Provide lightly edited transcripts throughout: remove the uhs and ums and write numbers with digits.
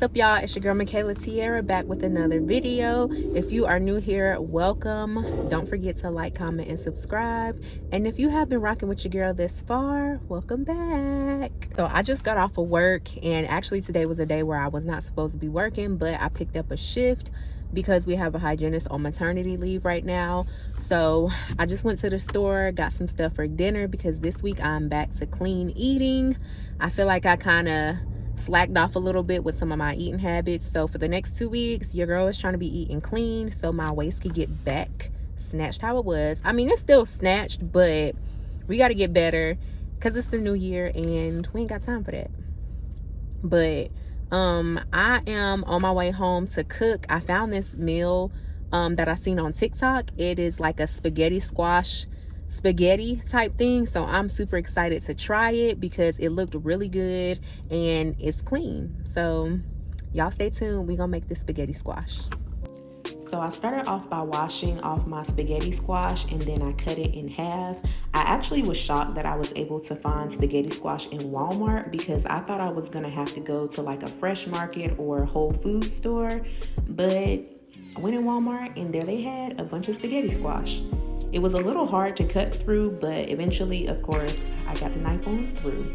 What's up, y'all? It's your girl Michaela Tierra back with another video. If you are new here, welcome. Don't forget to like, comment, and subscribe. And if you have been rocking with your girl this far, welcome back. So I just got off of work, and actually today was a day where I was not supposed to be working, but I picked up a shift because we have a hygienist on maternity leave right now. So I just went to the store, got some stuff for dinner because this week I'm back to clean eating. I feel like I kind of slacked off a little bit with some of my eating habits. So for the next 2 weeks, your girl is trying to be eating clean so my waist could get back snatched how it was. I mean, it's still snatched, but we got to get better because it's the new year and we ain't got time for that. But I am on my way home to cook. I found this meal that I seen on TikTok. It is like a spaghetti squash spaghetti type thing, so I'm super excited to try it because it looked really good and it's clean. So y'all stay tuned. We gonna make this spaghetti squash. So I started off by washing off my spaghetti squash and then I cut it in half. I actually was shocked that I was able to find spaghetti squash in Walmart because I thought I was gonna have to go to like a Fresh Market or Whole Foods store, but I went in Walmart and there they had a bunch of spaghetti squash. It was a little hard to cut through, but eventually, of course, I got the knife on through.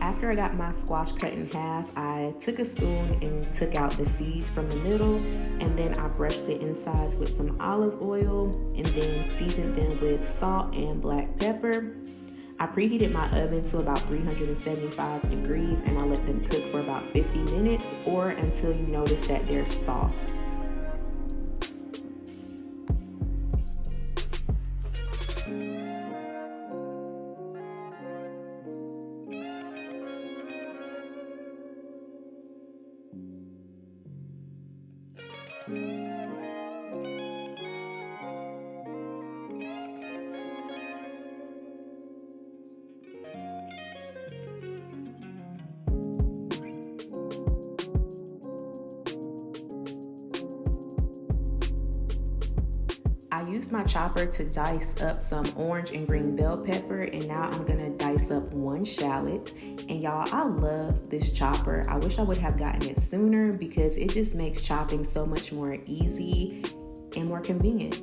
After I got my squash cut in half, I took a spoon and took out the seeds from the middle, and then I brushed the insides with some olive oil and then seasoned them with salt and black pepper. I preheated my oven to about 375 degrees and I let them cook for about 50 minutes or until you notice that they're soft. I used my chopper to dice up some orange and green bell pepper, and now I'm gonna dice up one shallot. And y'all, I love this chopper. I wish I would have gotten it sooner because it just makes chopping so much more easy and more convenient.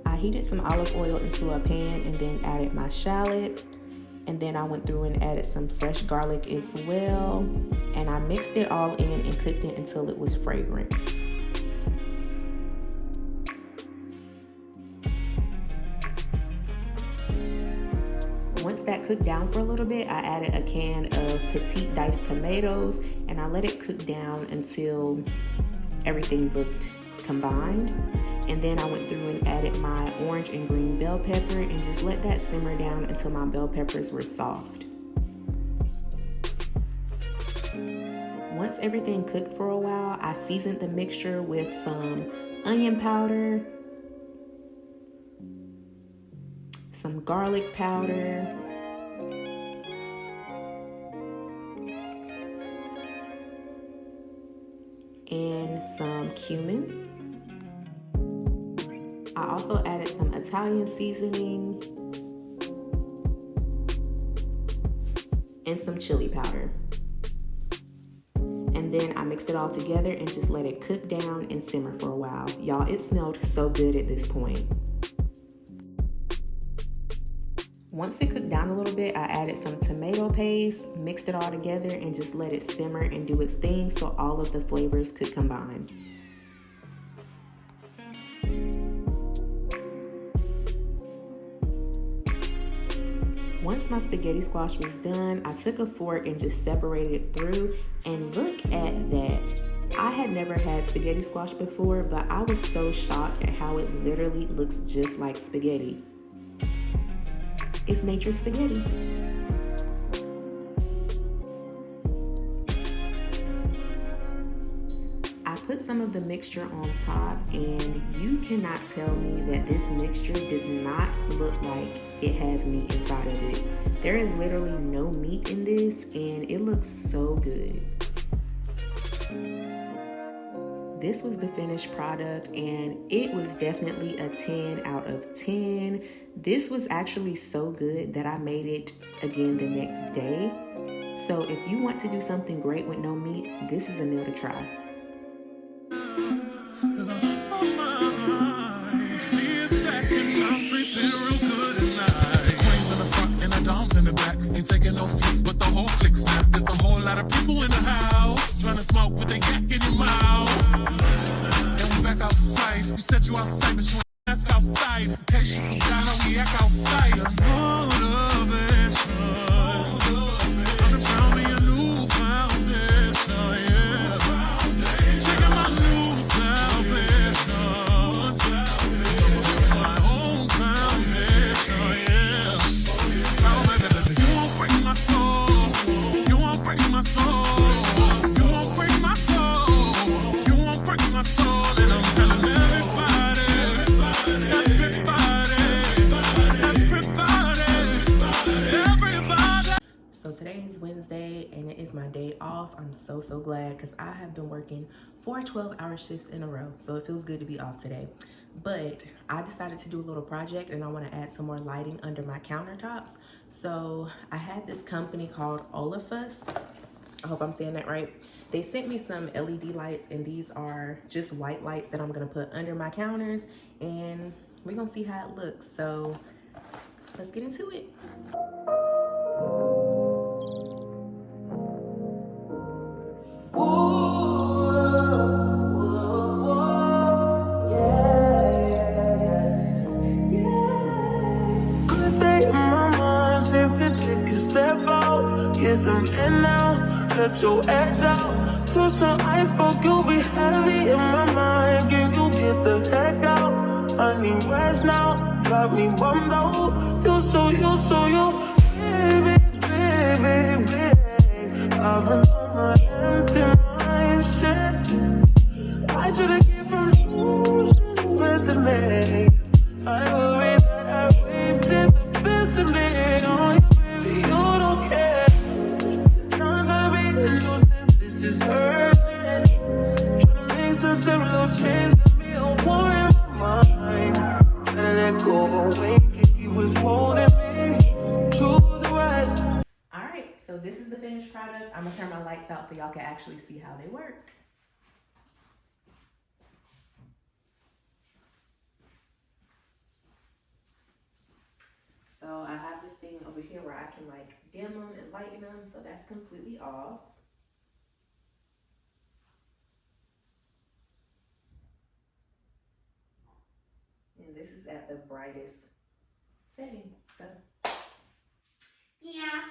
I heated some olive oil into a pan and then added my shallot. And then I went through and added some fresh garlic as well. And I mixed it all in and cooked it until it was fragrant. Once that cooked down for a little bit, I added a can of petite diced tomatoes and I let it cook down until everything looked combined. And then I went through and added my orange and green bell pepper and just let that simmer down until my bell peppers were soft. Once everything cooked for a while, I seasoned the mixture with some onion powder, some garlic powder, and some cumin. I also added some Italian seasoning and some chili powder. And then I mixed it all together and just let it cook down and simmer for a while. Y'all, it smelled so good at this point. Once it cooked down a little bit, I added some tomato paste, mixed it all together, and just let it simmer and do its thing so all of the flavors could combine. Once my spaghetti squash was done, I took a fork and just separated it through, and look at that. I had never had spaghetti squash before, but I was so shocked at how it literally looks just like spaghetti. It's nature's spaghetti. I put some of the mixture on top, and you cannot tell me that this mixture does not look like it has meat inside of it. There is literally no meat in this, and it looks so good. This was the finished product, and it was definitely a 10 out of 10. This was actually so good that I made it again the next day. So if you want to do something great with no meat, this is a meal to try. In the back, ain't taking no flicks, but the whole click snap. There's a whole lot of people in the house trying to smoke with the yak in your mouth. And we back outside. You said you outside, but you ain't ask outside. In case you forgot how we act outside. Motivation. I'm gonna found me a new foundation, yeah. Checking my new salvation. My own foundation, yeah. So today is Wednesday and it is my day off. I'm so glad because I have been working 4 12-hour shifts in a row. So it feels good to be off today. But I decided to do a little project and I want to add some more lighting under my countertops. So I had this company called Olafus. I hope I'm saying that right. They sent me some LED lights, and these are just white lights that I'm gonna put under my counters, and we're gonna see how it looks. So let's get into it. Get some in now, let your edge out. To some iceberg, you'll be heavy in my mind. Can you get the heck out? I need rest now, got me bummed out. You so baby, baby, baby. I've been on my empty mind, shit. I should've get from losing the best of me. I worry that I wasted the best of me. Oh, you, baby, you don't care. This is urgent. Trying to make some simple change to be a war in my mind. Gotta let go away, he was holding me to the right. Alright, so this is the finished product. I'm gonna turn my lights out so y'all can actually see how they work. So I have this thing over here where I can like dim them and lighten them, so that's completely off. And this is at the brightest setting. So yeah,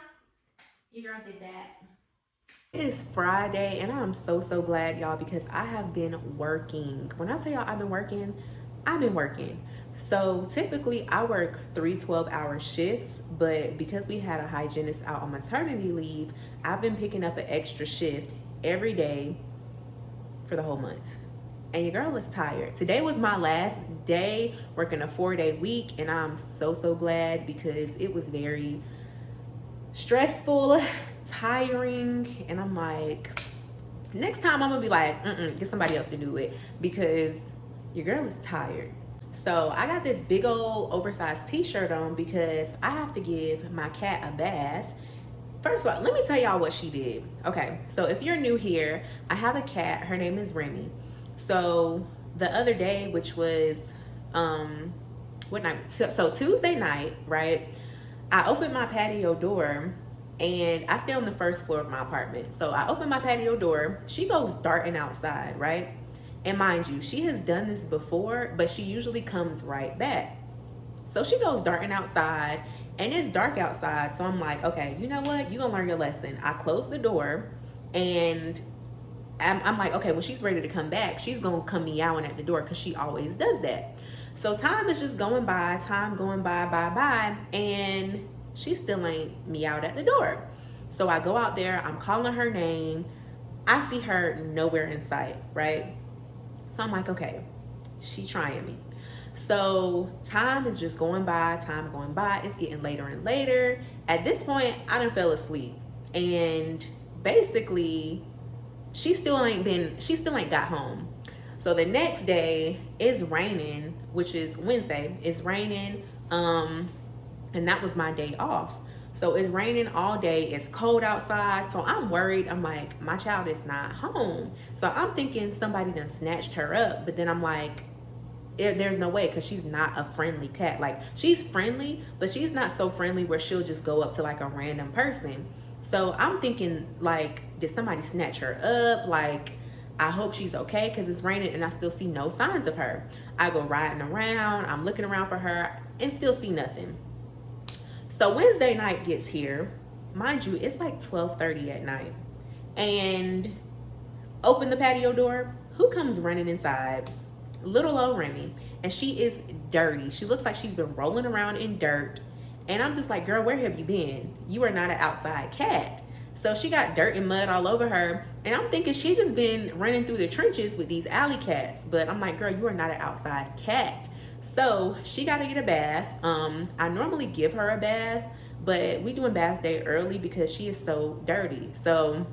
your girl did that. It is Friday and I'm so glad, y'all, because I have been working. When I tell y'all I've been working, I've been working. So typically I work 3 12-hour shifts, but because we had a hygienist out on maternity leave, I've been picking up an extra shift every day for the whole month. And your girl is tired. Today was my last day working a 4-day week, and I'm so glad because it was very stressful, tiring, and I'm like, next time I'm gonna be like, get somebody else to do it because your girl is tired. So I got this big old oversized t-shirt on because I have to give my cat a bath. First of all, let me tell y'all what she did. Okay, so if you're new here, I have a cat. Her name is Remy. So the other day, which was, what night? So Tuesday night, right? I opened my patio door and I stay on the first floor of my apartment. So I open my patio door. She goes darting outside, right? And mind you, she has done this before, but she usually comes right back. So she goes darting outside and it's dark outside. So I'm like, okay, you know what? You're gonna learn your lesson. I close the door and I'm like, okay, when she's ready to come back, she's gonna come meowing at the door because she always does that. So time is just going by, and she still ain't meowed at the door. So I go out there, I'm calling her name. I see her nowhere in sight, right? So I'm like, okay, she trying me. So time is just going by, time going by. It's getting later and later. At this point, I done fell asleep. And basically, she still ain't got home. So the next day it's raining, which is Wednesday. It's raining. And that was my day off. So it's raining all day. It's cold outside. So I'm worried. I'm like, my child is not home. So I'm thinking somebody done snatched her up. But then I'm like, there's no way, because she's not a friendly cat. Like, she's friendly, but she's not so friendly where she'll just go up to like a random person. So I'm thinking, like, did somebody snatch her up? Like, I hope she's okay, because it's raining and I still see no signs of her. I go riding around, I'm looking around for her and still see nothing. So Wednesday night gets here. Mind you, it's like 12:30 at night. And open the patio door. Who comes running inside? Little old Remy. And she is dirty. She looks like she's been rolling around in dirt. And I'm just like, girl, where have you been? You are not an outside cat. So she got dirt and mud all over her. And I'm thinking she just been running through the trenches with these alley cats. But I'm like, girl, you are not an outside cat. So she got to get a bath. I normally give her a bath, but we doing bath day early because she is so dirty. So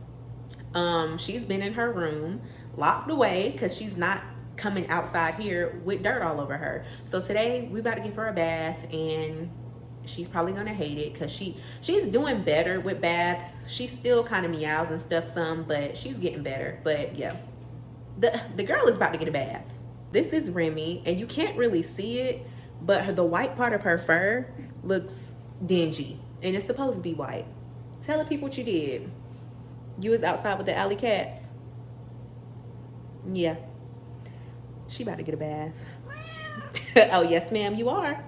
she's been in her room, locked away, because she's not coming outside here with dirt all over her. So today we about to give her a bath, and she's probably gonna hate it because she's doing better with baths. She still kind of meows and stuff some, but she's getting better. But yeah, the girl is about to get a bath. This is Remy, and you can't really see it, but the white part of her fur looks dingy, and it's supposed to be white. Tell the people what you did. You was outside with the alley cats. Yeah. She about to get a bath. Oh, yes, ma'am, you are.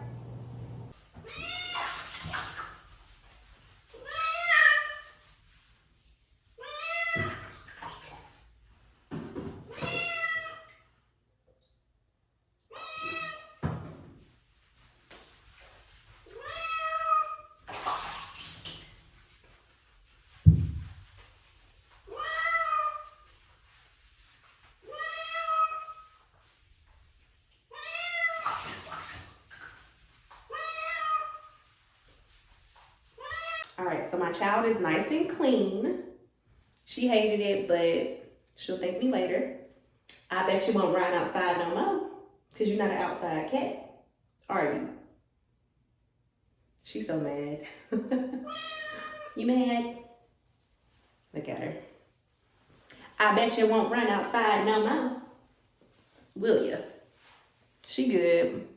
All right, so my child is nice and clean. She hated it, but she'll thank me later. I bet you won't run outside no more, because you're not an outside cat, are you? She's so mad. You mad? Look at her. I bet you won't run outside no more, will you? She good.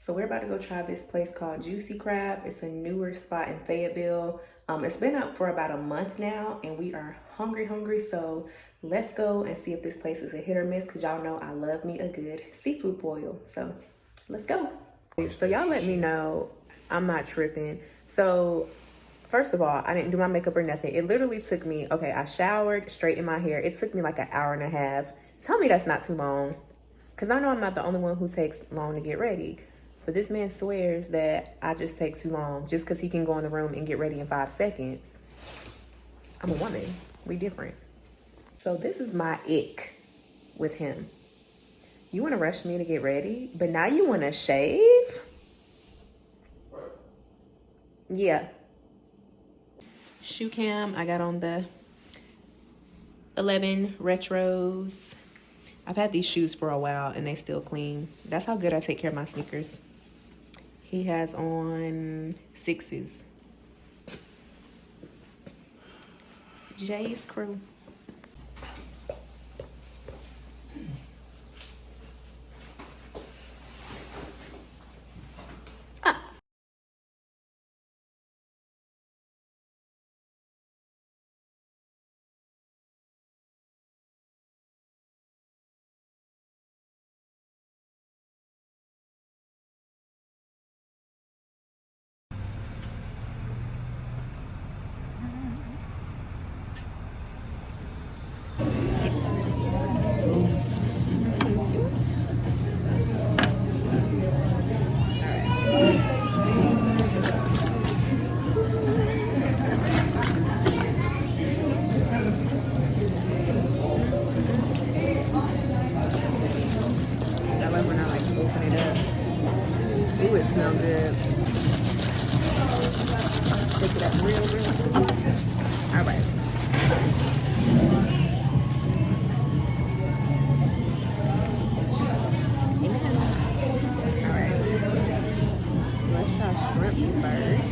So we're about to go try this place called Juicy Crab. It's a newer spot in Fayetteville. It's been up for about a month now, and we are hungry. So let's go and see if this place is a hit or miss, because y'all know I love me a good seafood boil. So let's go. So y'all let me know I'm not tripping. So first of all, I didn't do my makeup or nothing. It literally took me, okay, I showered, straightened my hair. It took me like an hour and a half. Tell me that's not too long, because I know I'm not the only one who takes long to get ready. But this man swears that I just take too long just because he can go in the room and get ready in 5 seconds. I'm a woman. We different. So this is my ick with him. You want to rush me to get ready, but now you want to shave? What? Yeah. Shoe cam. I got on the 11 retros. I've had these shoes for a while and they still clean. That's how good I take care of my sneakers. He has on 6s. Jay's crew. smell good. Pick it up real quick. All right. Amen. All right. So let's try shrimp first.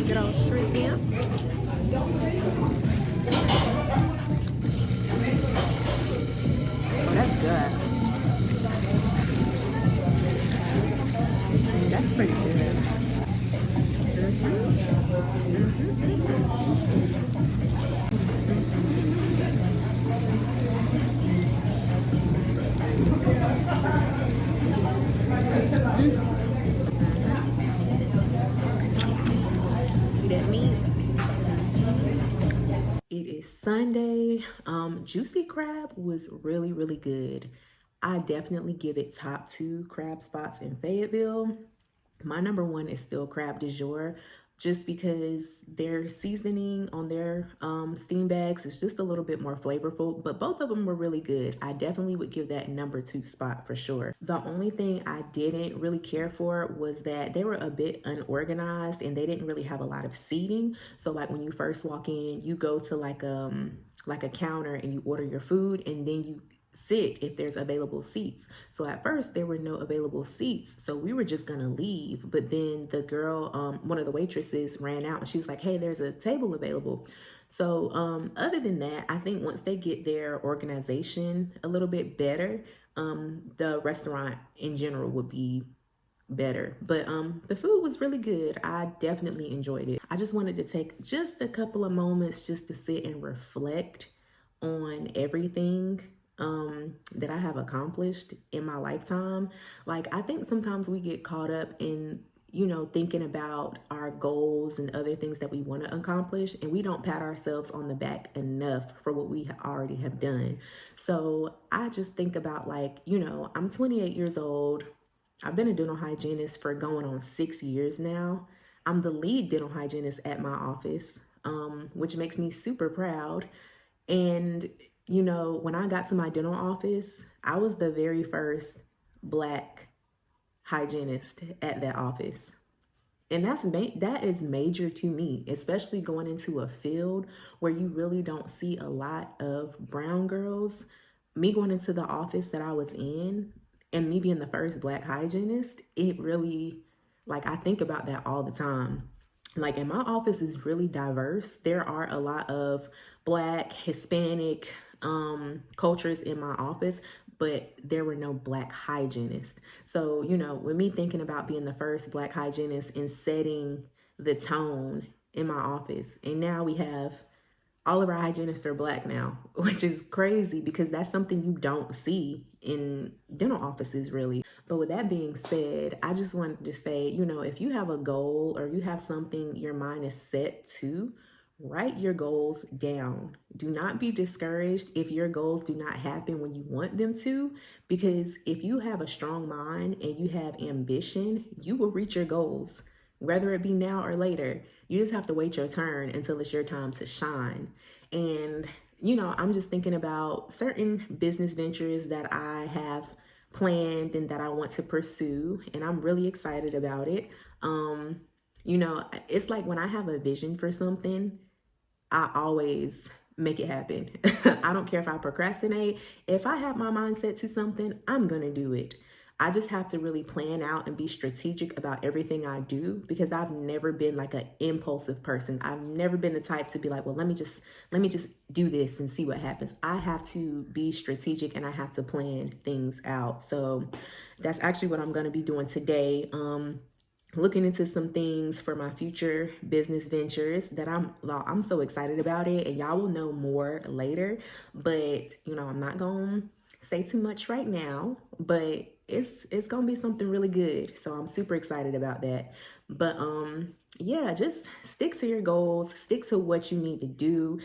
Good old shrimp dip. Oh, that's good. That's pretty good. Mm-hmm. See that meat? It is Sunday. Juicy crab was really, really good. I definitely give it top two crab spots in Fayetteville. My number one is still crab du jour, just because their seasoning on their steam bags is just a little bit more flavorful, but both of them were really good. I definitely would give that number two spot for sure. The only thing I didn't really care for was that they were a bit unorganized and they didn't really have a lot of seating. So like when you first walk in, you go to like a counter and you order your food, and then you sit if there's available seats. So at first there were no available seats, so we were just gonna leave. But then the girl, one of the waitresses, ran out and she was like, "Hey, there's a table available." So other than that, I think once they get their organization a little bit better, the restaurant in general would be better. But the food was really good. I definitely enjoyed it. I just wanted to take just a couple of moments just to sit and reflect on everything that I have accomplished in my lifetime. Like, I think sometimes we get caught up in, thinking about our goals and other things that we want to accomplish, and we don't pat ourselves on the back enough for what we already have done. So I just think about, like, I'm 28 years old. I've been a dental hygienist for going on 6 years now. I'm the lead dental hygienist at my office, which makes me super proud. And, when I got to my dental office, I was the very first Black hygienist at that office. And that is major to me, especially going into a field where you really don't see a lot of brown girls. Me going into the office that I was in and me being the first Black hygienist, it really, like, I think about that all the time. Like, and my office is really diverse. There are a lot of Black, Hispanic cultures in my office, but there were no Black hygienists. So, with me thinking about being the first Black hygienist and setting the tone in my office, and now we have all of our hygienists are Black now, which is crazy because that's something you don't see in dental offices really. But with that being said, I just wanted to say, if you have a goal or you have something your mind is set to, write your goals down. Do not be discouraged if your goals do not happen when you want them to, because if you have a strong mind and you have ambition, you will reach your goals, whether it be now or later. You just have to wait your turn until it's your time to shine. And, I'm just thinking about certain business ventures that I have planned and that I want to pursue, and I'm really excited about it. It's like when I have a vision for something, I always make it happen. I don't care if I procrastinate. If I have my mindset to something, I'm going to do it. I just have to really plan out and be strategic about everything I do, because I've never been like an impulsive person. I've never been the type to be like, well, let me just do this and see what happens. I have to be strategic and I have to plan things out. So that's actually what I'm going to be doing today. Looking into some things for my future business ventures that I'm so excited about it, and y'all will know more later. But I'm not gonna say too much right now, but it's gonna be something really good. So I'm super excited about that. But yeah, just stick to your goals, stick to what you need to do.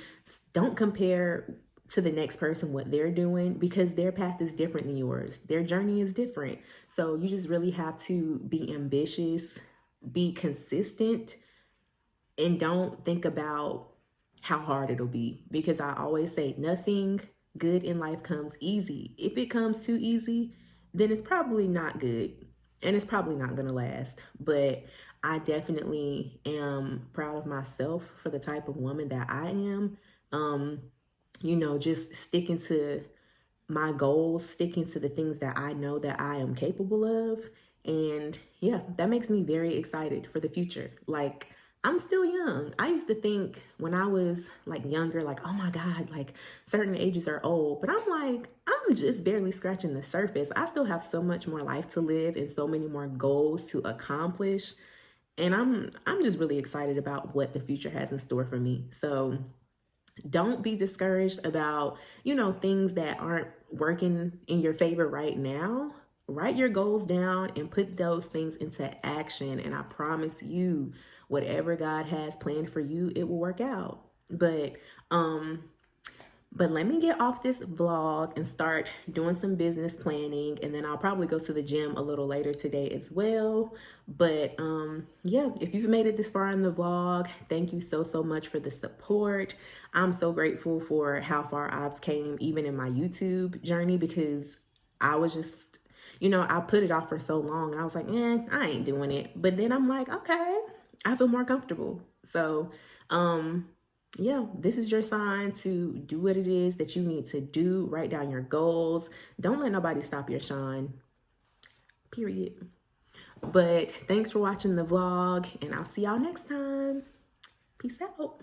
Don't compare to the next person what they're doing, because their path is different than yours. Their journey is different. So you just really have to be ambitious, be consistent, and don't think about how hard it'll be, because I always say nothing good in life comes easy. If it comes too easy, then it's probably not good and it's probably not going to last. But I definitely am proud of myself for the type of woman that I am. Um, just sticking to my goals, sticking to the things that I know that I am capable of. And yeah, that makes me very excited for the future. Like, I'm still young. I used to think when I was like younger, like, oh my God, like certain ages are old. But I'm like, I'm just barely scratching the surface. I still have so much more life to live and so many more goals to accomplish. And I'm just really excited about what the future has in store for me. So don't be discouraged about, things that aren't working in your favor right now. Write your goals down and put those things into action. And I promise you, whatever God has planned for you, it will work out. But let me get off this vlog and start doing some business planning, and then I'll probably go to the gym a little later today as well. But yeah, if you've made it this far in the vlog, thank you so much for the support. I'm so grateful for how far I've came even in my YouTube journey, because I was just, I put it off for so long. I was like, I ain't doing it. But then I'm like, okay, I feel more comfortable. So yeah, this is your sign to do what it is that you need to do. Write down your goals. Don't let nobody stop your shine, period. But thanks for watching the vlog, and I'll see y'all next time. Peace out.